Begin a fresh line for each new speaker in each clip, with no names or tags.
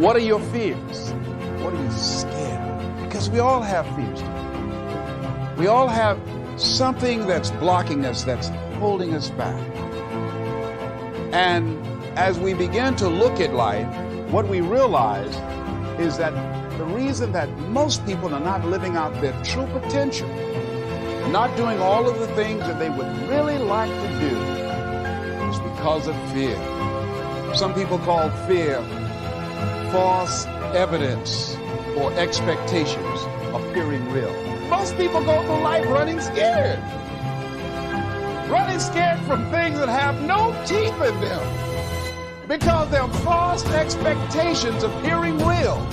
What are your fears? What are you scared of? Because we all have fears. We all have something that's blocking us, that's holding us back. And as we begin to look at life, what we realize is that the reason that most people are not living out their true potential, not doing all of the things that they would really like to do, is because of fear. Some people call fear false evidence or expectations appearing real. Most people go through life running scared from things that have no teeth in them because they're false expectations appearing real.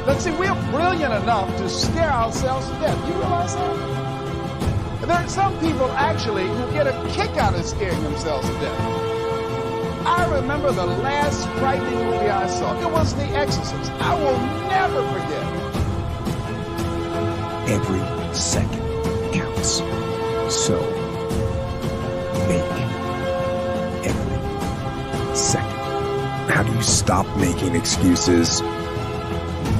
Let's see, we're brilliant enough to scare ourselves to death. You realize that? There are some people actually who get a kick out of scaring themselves to death. I remember the last frightening movie I saw. It was The Exorcist. I will never forget.
Every second counts. So make every second. How do you stop making excuses?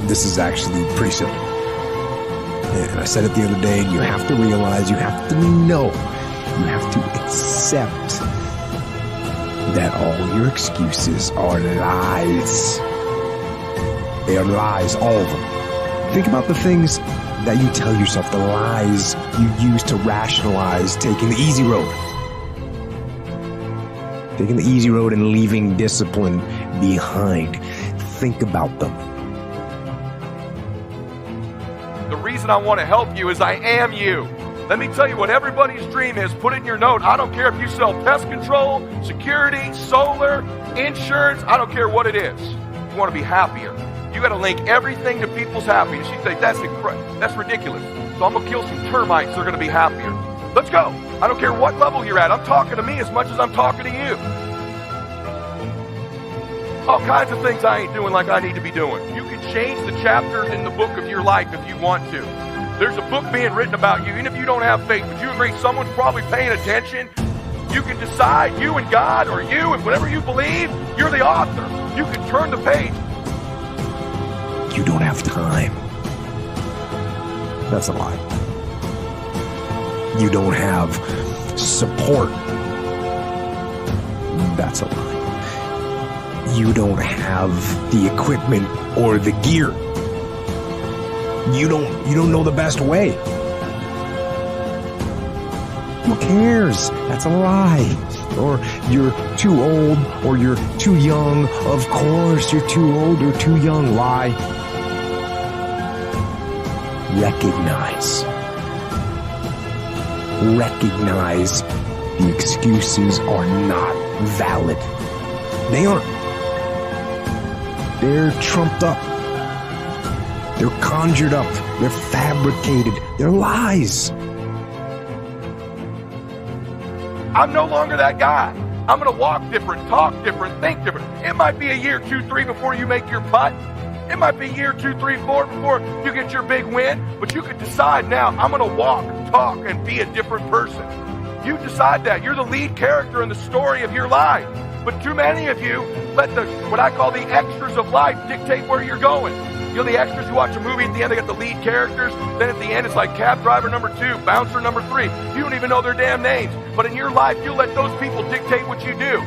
This is actually pretty simple. And I said it the other day, you have to realize, you have to know, you have to accept that all your excuses are lies. They are lies, all of them. Think about the things that you tell yourself, the lies you use to rationalize taking the easy road. Taking the easy road and leaving discipline behind. Think about them.
The reason I want to help you is I am you. Let me tell you what everybody's dream is. Put it in your note. I don't care if you sell pest control, security, solar, insurance. I don't care what it is. You want to be happier. You got to link everything to people's happiness. You say, that's ridiculous. So I'm going to kill some termites. They're going to be happier. Let's go. I don't care what level you're at. I'm talking to me as much as I'm talking to you. All kinds of things I ain't doing like I need to be doing. You can change the chapters in the book of your life if you want to. There's a book being written about you, even if you don't have faith. Would you agree someone's probably paying attention? You can decide, you and God, or you and whatever you believe, you're the author. You can turn the page.
You don't have time. That's a lie. You don't have support. That's a lie. You don't have the equipment or the gear. You don't know the best way. Who cares? That's a lie. Or you're too old, or you're too young. Of course, you're too old or too young. Lie. Recognize the excuses are not valid. They aren't. They're trumped up. They're conjured up. They're fabricated. They're lies.
I'm no longer that guy. I'm going to walk different, talk different, think different. It might be a year, 2, 3 before you make your putt. It might be year 2, 3, 4 before you get your big win. But you can decide now, I'm going to walk, talk, and be a different person. You decide that. You're the lead character in the story of your life. But too many of you let what I call the extras of life dictate where you're going. You know the extras, you watch a movie, at the end they got the lead characters, then at the end it's like cab driver number 2, bouncer number 3. You don't even know their damn names. But in your life, you let those people dictate what you do.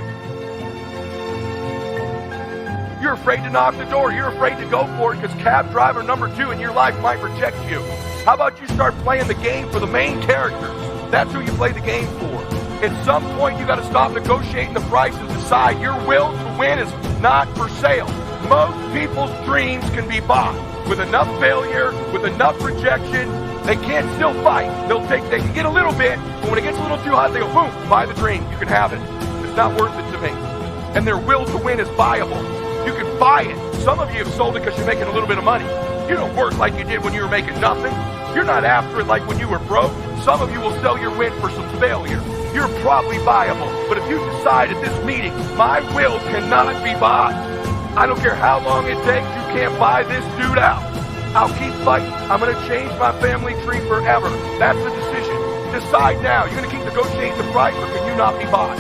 You're afraid to knock the door. You're afraid to go for it because cab driver number 2 in your life might reject you. How about you start playing the game for the main characters? That's who you play the game for. At some point, you got to stop negotiating the price and decide your will to win is not for sale. Most people's dreams can be bought. With enough failure, with enough rejection, they can't still fight. They can get a little bit, but when it gets a little too hot, they go, boom, buy the dream. You can have it. It's not worth it to me. And their will to win is buyable. You can buy it. Some of you have sold it because you're making a little bit of money. You don't work like you did when you were making nothing. You're not after it like when you were broke. Some of you will sell your win for some failure. You're probably viable. But if you decide at this meeting, my will cannot be bought. I don't care how long it takes, you can't buy this dude out. I'll keep fighting. I'm going to change my family tree forever. That's the decision. Decide now. You're going to keep negotiating the price, or can you not be bought?